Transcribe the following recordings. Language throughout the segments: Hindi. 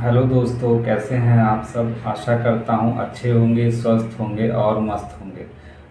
हेलो दोस्तों, कैसे हैं आप सब। आशा करता हूँ अच्छे होंगे, स्वस्थ होंगे और मस्त होंगे।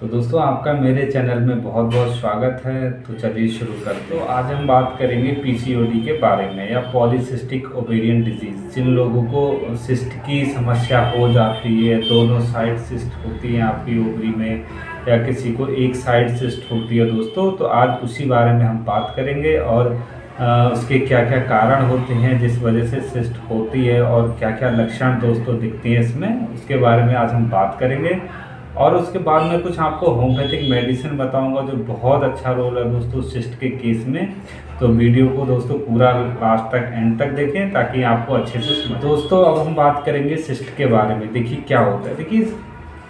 तो दोस्तों, आपका मेरे चैनल में बहुत बहुत स्वागत है। तो चलिए शुरू करते हैं। तो आज हम बात करेंगे पीसीओडी के बारे में, या पॉलीसिस्टिक ओवेरियन डिजीज़। जिन लोगों को सिस्ट की समस्या हो जाती है, दोनों साइड सिस्ट होती है आपकी ओवरी में, या किसी को एक साइड सिस्ट होती है दोस्तों, तो आज उसी बारे में हम बात करेंगे। और उसके क्या क्या कारण होते हैं जिस वजह से सिस्ट होती है, और क्या क्या लक्षण दोस्तों दिखती हैं इसमें, उसके बारे में आज हम बात करेंगे। और उसके बाद में कुछ आपको होम्योपैथिक मेडिसिन बताऊंगा जो बहुत अच्छा रोल है दोस्तों सिस्ट के केस में। तो वीडियो को दोस्तों पूरा लास्ट तक, एंड तक देखें ताकि आपको अच्छे से समझ। दोस्तों, अब हम बात करेंगे सिस्ट के बारे में। देखिए क्या होता है। देखिए,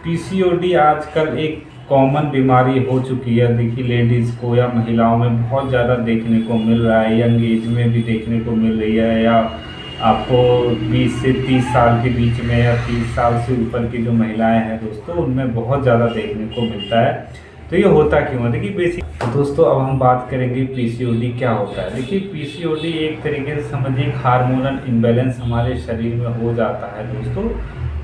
पीसीओडी आजकल एक कॉमन बीमारी हो चुकी है। देखिए, लेडीज़ को या महिलाओं में बहुत ज़्यादा देखने को मिल रहा है, यंग एज में भी देखने को मिल रही है, या आपको 20 से 30 साल के बीच में, या 30 साल से ऊपर की जो महिलाएं हैं दोस्तों, उनमें बहुत ज़्यादा देखने को मिलता है। तो ये होता क्यों है। देखिए बेसिक दोस्तों, अब हम बात करेंगे पीसीओडी क्या होता है। देखिए, पीसीओडी एक तरीके से समझिए हार्मोनल इम्बैलेंस हमारे शरीर में हो जाता है दोस्तों।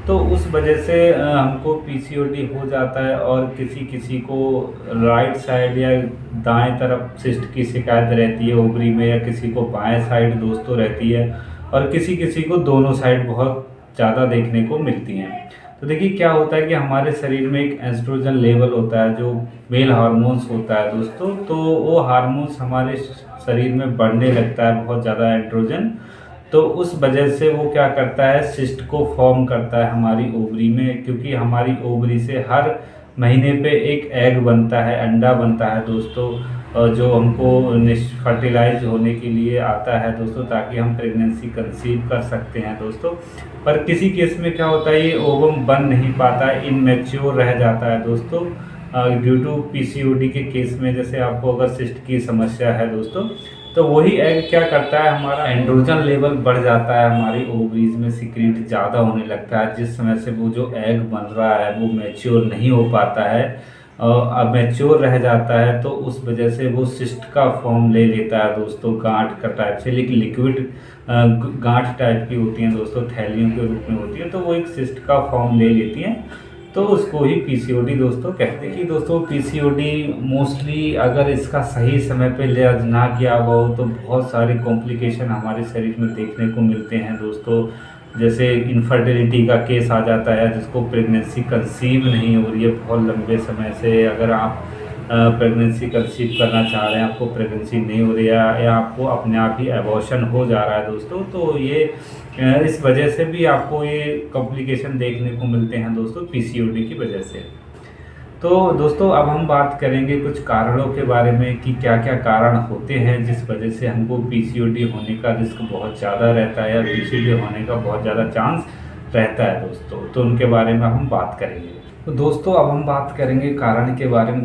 तो उस वजह से हमको पीसीओडी हो जाता है। और किसी किसी को राइट साइड या दाएं तरफ सिस्ट की शिकायत रहती है ओवरी में, या किसी को बाएं साइड दोस्तों रहती है, और किसी किसी को दोनों साइड बहुत ज़्यादा देखने को मिलती हैं। तो देखिए क्या होता है कि हमारे शरीर में एक एस्ट्रोजन लेवल होता है जो मेल हार्मोन्स होता है दोस्तों। तो वो हार्मोन्स हमारे शरीर में बढ़ने लगता है, बहुत ज़्यादा एंड्रोजन। तो उस वजह से वो क्या करता है, सिस्ट को फॉर्म करता है हमारी ओवरी में। क्योंकि हमारी ओवरी से हर महीने पे एक एग बनता है, अंडा बनता है दोस्तों, जो हमको फर्टिलाइज होने के लिए आता है दोस्तों, ताकि हम प्रेगनेंसी कंसीव कर सकते हैं दोस्तों। पर किसी केस में क्या होता है, ये ओवम बन नहीं पाता, इनमेच्योर रह जाता है दोस्तों, ड्यू टू पीसीओडी के केस में। जैसे आपको अगर सिस्ट की समस्या है दोस्तों, तो वही एग क्या करता है, हमारा एंड्रोजन लेवल बढ़ जाता है, हमारी ओवरीज में सिक्रीट ज़्यादा होने लगता है। जिस समय से वो जो एग बन रहा है वो मैच्योर नहीं हो पाता है, अब मैच्योर रह जाता है, तो उस वजह से वो सिस्ट का फॉर्म ले लेता है दोस्तों, गांठ का टाइप से। लेकिन लिक्विड गांठ टाइप की होती हैं दोस्तों, थैलियों के रूप में होती है, तो वो एक सिस्ट का फॉर्म ले लेती हैं। तो उसको ही पीसीओडी दोस्तों कहते हैं। कि दोस्तों पीसीओडी मोस्टली अगर इसका सही समय पे इलाज ना किया हुआ हो तो बहुत सारे कॉम्प्लिकेशन हमारे शरीर में देखने को मिलते हैं दोस्तों। जैसे इनफर्टिलिटी का केस आ जाता है, जिसको प्रेगनेंसी कंसीव नहीं हो रही है बहुत लंबे समय से। अगर आप प्रेगनेंसी कंसीव करना चाह रहे हैं, आपको प्रेगनेंसी नहीं हो रही है, या आपको अपने आप ही एबॉर्शन हो जा रहा है दोस्तों, तो ये इस वजह से भी आपको ये कॉम्प्लिकेशन देखने को मिलते हैं दोस्तों, पीसीओडी की वजह से। तो दोस्तों, अब हम बात करेंगे कुछ कारणों के बारे में कि क्या क्या कारण होते हैं जिस वजह से हमको पीसीओडी होने का रिस्क बहुत ज़्यादा रहता है, या पीसीओडी होने का बहुत ज़्यादा चांस रहता है दोस्तों। तो उनके बारे में हम बात करेंगे। तो दोस्तों, अब हम बात करेंगे कारण के बारे में।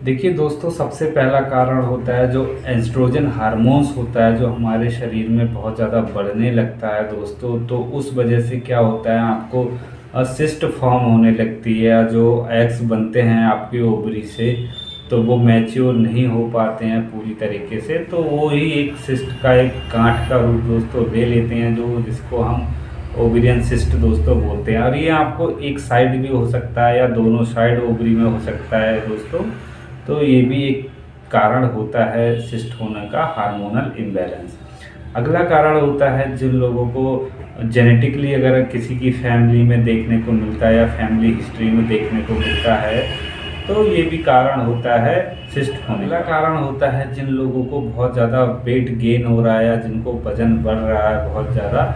देखिए दोस्तों, सबसे पहला कारण होता है जो एस्ट्रोजन हार्मोन्स होता है, जो हमारे शरीर में बहुत ज़्यादा बढ़ने लगता है दोस्तों। तो उस वजह से क्या होता है, आपको सिस्ट फॉर्म होने लगती है। जो एग्स बनते हैं आपकी ओवरी से, तो वो मैच्योर नहीं हो पाते हैं पूरी तरीके से, तो वो ही एक सिस्ट का एक गांठ का रूप दोस्तों ले लेते हैं, जो जिसको हम ओवेरियन सिस्ट दोस्तों बोलते हैं। और ये आपको एक साइड भी हो सकता है, या दोनों साइड ओवरी में हो सकता है दोस्तों। तो ये भी एक कारण होता है सिस्ट होने का, हार्मोनल इम्बैलेंस। अगला कारण होता है जिन लोगों को जेनेटिकली अगर किसी की फैमिली में देखने को मिलता है, या फैमिली हिस्ट्री में देखने को मिलता है, तो ये भी कारण होता है सिस्ट होने। अगला कारण होता है जिन लोगों को बहुत ज़्यादा वेट गेन हो रहा है, या जिनको वजन बढ़ रहा है बहुत ज़्यादा,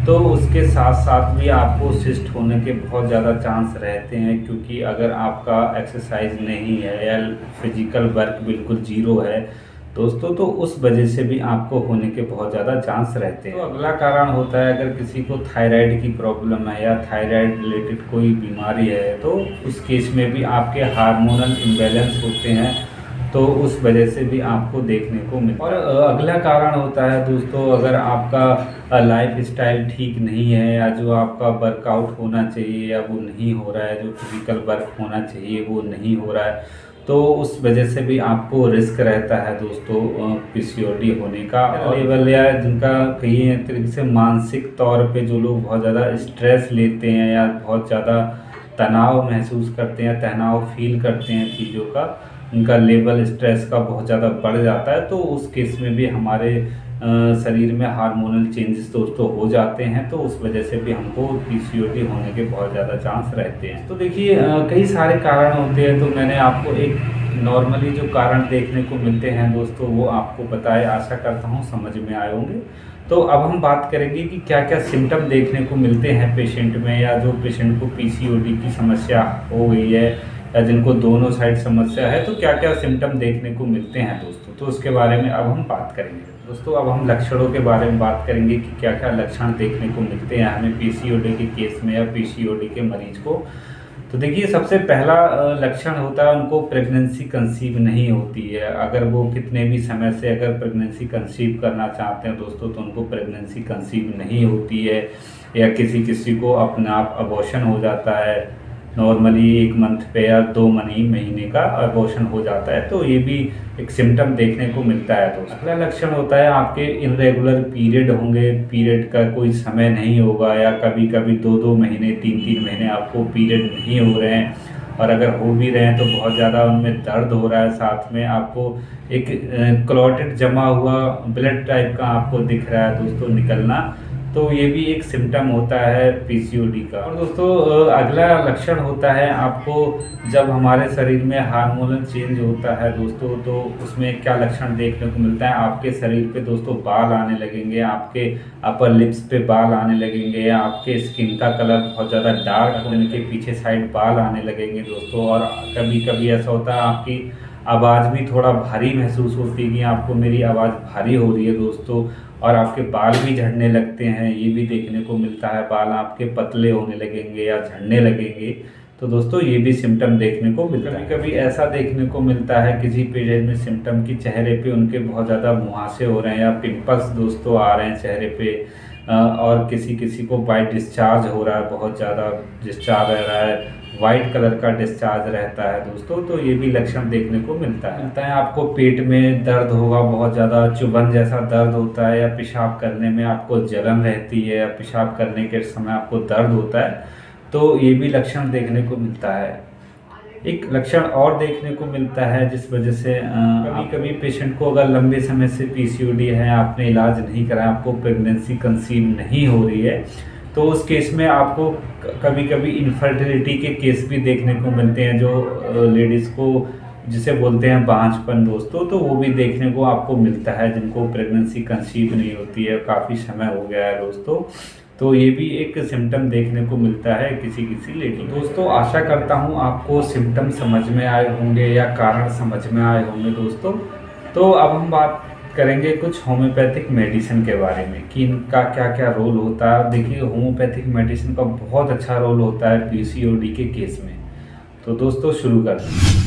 तो उसके साथ साथ भी आपको सिस्ट होने के बहुत ज़्यादा चांस रहते हैं। क्योंकि अगर आपका एक्सरसाइज नहीं है, या फिजिकल वर्क बिल्कुल ज़ीरो है दोस्तों, तो उस वजह से भी आपको होने के बहुत ज़्यादा चांस रहते हैं। तो अगला कारण होता है अगर किसी को थायराइड की प्रॉब्लम है, या थायराइड रिलेटेड कोई बीमारी है, तो उस केस में भी आपके हार्मोनल इम्बैलेंस होते हैं, तो उस वजह से भी आपको देखने को मिलता है। और अगला कारण होता है दोस्तों, अगर आपका लाइफ स्टाइल ठीक नहीं है, या जो आपका वर्कआउट होना चाहिए या वो नहीं हो रहा है, जो फिजिकल वर्क होना चाहिए वो नहीं हो रहा है, तो उस वजह से भी आपको रिस्क रहता है दोस्तों पीसीओडी होने का। लेवल या जिनका कहीं तरीके से मानसिक तौर पे जो लोग बहुत ज़्यादा स्ट्रेस लेते हैं या बहुत ज़्यादा तनाव महसूस करते हैं, तनाव फील करते हैं चीज़ों का, उनका लेवल स्ट्रेस का बहुत ज़्यादा बढ़ जाता है, तो उस केस में भी हमारे शरीर में हार्मोनल चेंजेस दोस्तों हो जाते हैं, तो उस वजह से भी हमको पीसीओडी होने के बहुत ज़्यादा चांस रहते हैं। तो देखिए कई सारे कारण होते हैं, तो मैंने आपको एक नॉर्मली जो कारण देखने को मिलते हैं दोस्तों वो आपको बताए, आशा करता हूँ समझ में आए होंगे। तो अब हम बात करेंगे कि क्या क्या सिम्टम देखने को मिलते हैं पेशेंट में, या जो पेशेंट को पीसीओडी की समस्या हो गई है या जिनको दोनों साइड समस्या है, तो क्या क्या सिम्टम देखने को मिलते हैं दोस्तों, तो उसके बारे में अब हम बात करेंगे दोस्तों। अब हम लक्षणों के बारे में बात करेंगे कि क्या क्या लक्षण देखने को मिलते हैं हमें पीसीओडी के केस में या पीसीओडी के मरीज को। तो देखिए सबसे पहला लक्षण होता है उनको प्रेगनेंसी कंसीव नहीं होती है। अगर वो कितने भी समय से अगर प्रेगनेंसी कंसीव करना चाहते हैं दोस्तों, तो उनको प्रेगनेंसी कंसीव नहीं होती है, या किसी किसी को अपने आप अबॉर्शन हो जाता है, नॉर्मली 1 मंथ पे या 2 महीने का अबॉर्शन हो जाता है, तो ये भी एक सिम्टम देखने को मिलता है दोस्तों। अगला लक्षण होता है आपके इनरेगुलर पीरियड होंगे, पीरियड का कोई समय नहीं होगा, या कभी कभी 2-2 महीने 3-3 महीने आपको पीरियड नहीं हो रहे हैं, और अगर हो भी रहे हैं तो बहुत ज़्यादा उनमें दर्द हो रहा है, साथ में आपको एक क्लॉटेड जमा हुआ ब्लड टाइप का आपको दिख रहा है दोस्तों निकलना, तो ये भी एक सिम्टम होता है पीसीओडी का। और दोस्तों अगला लक्षण होता है आपको जब हमारे शरीर में हार्मोनल चेंज होता है दोस्तों, तो उसमें क्या लक्षण देखने को मिलता है, आपके शरीर पे दोस्तों बाल आने लगेंगे, आपके अपर लिप्स पे बाल आने लगेंगे, या आपके स्किन का कलर बहुत ज़्यादा डार्क होने के पीछे साइड बाल आने लगेंगे दोस्तों। और कभी कभी ऐसा होता है आपकी आवाज़ भी थोड़ा भारी महसूस होती है कि आपको मेरी आवाज़ भारी हो रही है दोस्तों, और आपके बाल भी झड़ने लगते हैं, ये भी देखने को मिलता है, बाल आपके पतले होने लगेंगे या झड़ने लगेंगे, तो दोस्तों ये भी सिम्टम देखने को मिलता है। कभी ऐसा देखने को मिलता है किसी पेशेंट में सिम्टम की चेहरे पे उनके बहुत ज़्यादा मुहासे हो रहे हैं या पिंपल्स दोस्तों आ रहे हैं चेहरे पे, और किसी किसी को वाइट डिस्चार्ज हो रहा है, बहुत ज़्यादा डिस्चार्ज रह रहा है, वाइट कलर का डिस्चार्ज रहता है दोस्तों, तो ये भी लक्षण देखने को मिलता है। आपको पेट में दर्द होगा, बहुत ज़्यादा चुभन जैसा दर्द होता है, या पेशाब करने में आपको जलन रहती है, या पेशाब करने के समय आपको दर्द होता है, तो ये भी लक्षण देखने को मिलता है। एक लक्षण और देखने को मिलता है जिस वजह से कभी कभी पेशेंट को अगर लंबे समय से पीसीओडी है, आपने इलाज नहीं कराया, आपको प्रेगनेंसी कंसीव नहीं हो रही है, तो उस केस में आपको कभी कभी इनफर्टिलिटी के केस भी देखने को मिलते हैं, जो लेडीज़ को जिसे बोलते हैं बांझपन दोस्तों, तो वो भी देखने को आपको मिलता है जिनको प्रेगनेंसी कंसीव नहीं होती है, काफ़ी समय हो गया है दोस्तों, तो ये भी एक सिम्टम देखने को मिलता है किसी किसी लेडी। दोस्तों आशा करता हूँ आपको सिम्टम समझ में आए होंगे या कारण समझ में आए होंगे दोस्तों। तो अब हम बात करेंगे कुछ होम्योपैथिक मेडिसिन के बारे में कि इनका क्या क्या रोल होता है। देखिए होम्योपैथिक मेडिसिन का बहुत अच्छा रोल होता है पीसीओडी के केस में। तो दोस्तों शुरू करते हैं।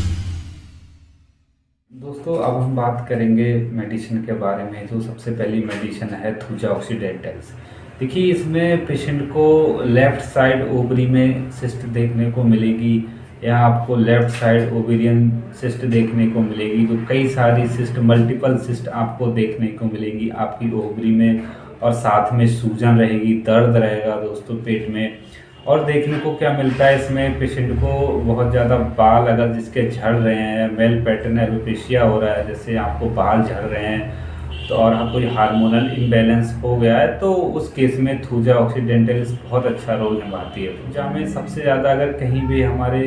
दोस्तों अब हम बात करेंगे मेडिसिन के बारे में। जो सबसे पहली मेडिसिन है थूजा ऑक्सीडेंटल्स। देखिए इसमें पेशेंट को लेफ़्ट साइड ओवरी में सिस्ट देखने को मिलेगी, या आपको लेफ़्ट साइड ओवेरियन सिस्ट देखने को मिलेगी, तो कई सारी सिस्ट, मल्टीपल सिस्ट आपको देखने को मिलेगी आपकी ओवरी में, और साथ में सूजन रहेगी, दर्द रहेगा दोस्तों पेट में। और देखने को क्या मिलता है इसमें पेशेंट को बहुत ज़्यादा बाल अगर जिसके झड़ रहे हैं, मेल पैटर्न एलोपेशिया हो रहा है, जैसे आपको बाल झड़ रहे हैं तो और कोई हार्मोनल इम्बैलेंस हो गया है, तो उस केस में थूजा ऑक्सीडेंटल्स बहुत अच्छा रोल निभाती है। थूजा में सबसे ज़्यादा अगर कहीं भी हमारे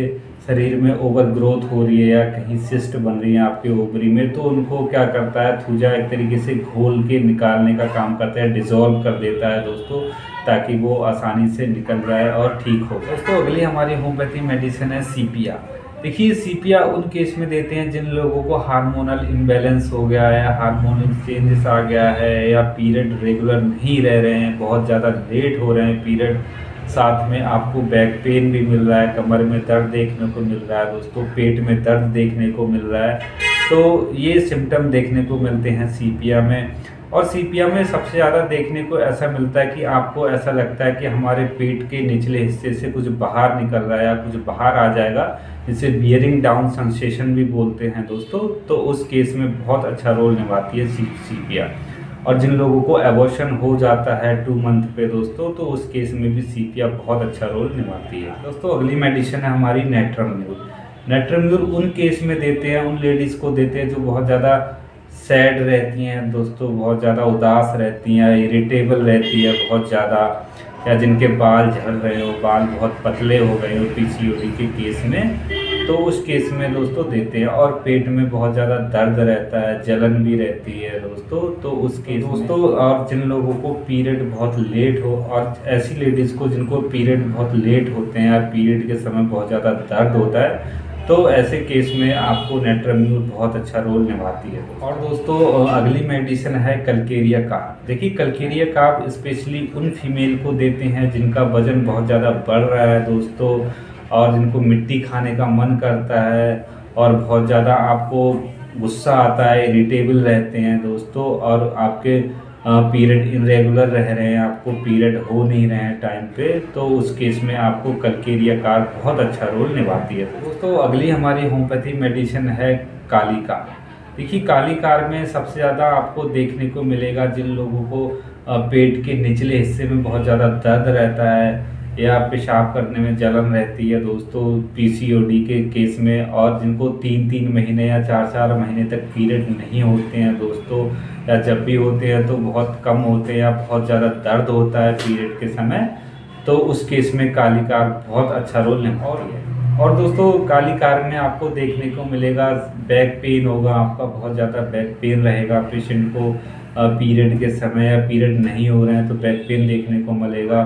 शरीर में ओवर ग्रोथ हो रही है या कहीं सिस्ट बन रही है आपके ओवरी में, तो उनको क्या करता है थूजा एक तरीके से घोल के निकालने का काम करता है, डिज़ोल्व कर देता है दोस्तों, ताकि वो आसानी से निकल जाए और ठीक हो। दोस्तों अगली हमारी होम्योपैथी मेडिसिन है सीपिया। देखिए सीपिया उन केस में देते हैं जिन लोगों को हार्मोनल इम्बैलेंस हो गया है, हार्मोनल चेंजेस आ गया है, या पीरियड रेगुलर नहीं रह रहे हैं, बहुत ज़्यादा लेट हो रहे हैं पीरियड, साथ में आपको बैक पेन भी मिल रहा है, कमर में दर्द देखने को मिल रहा है दोस्तों, पेट में दर्द देखने को मिल रहा है, तो ये सिम्टम देखने को मिलते हैं सीपिया में। और सीपिया में सबसे ज़्यादा देखने को ऐसा मिलता है कि आपको ऐसा लगता है कि हमारे पेट के निचले हिस्से से कुछ बाहर निकल रहा है या कुछ बाहर आ जाएगा, जिसे बियरिंग डाउन सेंसेशन भी बोलते हैं दोस्तों। तो उस केस में बहुत अच्छा रोल निभाती है सीपिया। और जिन लोगों को एबॉर्शन हो जाता है 2 मंथ पे दोस्तों, तो उस केस में भी सीपिया बहुत अच्छा रोल निभाती है दोस्तों। अगली मेडिसिन है हमारी नेट्रम्यूर। नेट्रम्यूर उन केस में देते हैं, उन लेडीज़ को देते हैं जो बहुत ज़्यादा सैड रहती हैं दोस्तों, बहुत ज़्यादा उदास रहती हैं, इरिटेबल रहती है बहुत ज़्यादा, या जिनके बाल झड़ रहे हो, बाल बहुत पतले हो गए हो पीसीओडी के केस में, तो उस केस में दोस्तों देते हैं। और पेट में बहुत ज़्यादा दर्द रहता है, जलन भी रहती है दोस्तों, तो उस केस दोस्तों। और जिन लोगों को पीरियड बहुत लेट हो, और ऐसी लेडीज़ को जिनको पीरियड बहुत लेट होते हैं या पीरियड के समय बहुत ज़्यादा दर्द होता है, तो ऐसे केस में आपको नेट्रम्यूर बहुत अच्छा रोल निभाती है। और दोस्तों अगली मेडिसिन है कल्केरिया कार्प। देखिए कल्केरिया कार्प स्पेशली उन फीमेल को देते हैं जिनका वजन बहुत ज़्यादा बढ़ रहा है दोस्तों, और जिनको मिट्टी खाने का मन करता है, और बहुत ज़्यादा आपको गुस्सा आता है, इरिटेबल रहते हैं दोस्तों, और आपके पीरियड इरेगुलर रह रहे हैं, आपको पीरियड हो नहीं रहे हैं टाइम पे, तो उस केस में आपको कल्केरिया कार्प बहुत अच्छा रोल निभाती है दोस्तों। अगली हमारी होम्योपैथी मेडिसिन है काली कार्प। देखिए काली कार्प में सबसे ज़्यादा आपको देखने को मिलेगा जिन लोगों को पेट के निचले हिस्से में बहुत ज़्यादा दर्द रहता है, या पेशाब करने में जलन रहती है दोस्तों पीसीओडी के केस में, और जिनको 3-3 महीने या 4-4 महीने तक पीरियड नहीं होते हैं दोस्तों, या जब भी होते हैं तो बहुत कम होते हैं, या बहुत ज़्यादा दर्द होता है पीरियड के समय, तो उस केस में काली कार्प बहुत अच्छा रोल निभाती है। और दोस्तों काली कार्प में आपको देखने को मिलेगा बैक पेन होगा, आपका बहुत ज़्यादा बैक पेन रहेगा पेशेंट को पीरियड के समय, या पीरियड नहीं हो रहे हैं तो बैक पेन देखने को मिलेगा,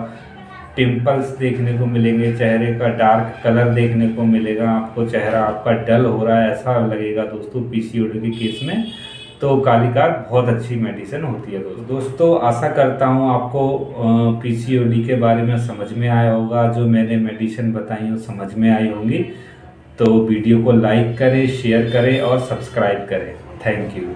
पिंपल्स देखने को मिलेंगे, चेहरे का डार्क कलर देखने को मिलेगा आपको, चेहरा आपका डल हो रहा है ऐसा लगेगा दोस्तों पीसीओडी के केस में, तो काली कार्प बहुत अच्छी मेडिसिन होती है दोस्तों। आशा करता हूँ आपको पीसीओडी के बारे में समझ में आया होगा, जो मैंने मेडिसिन बताई वो समझ में आई होंगी। तो वीडियो को लाइक करें, शेयर करें और सब्सक्राइब करें। Thank you.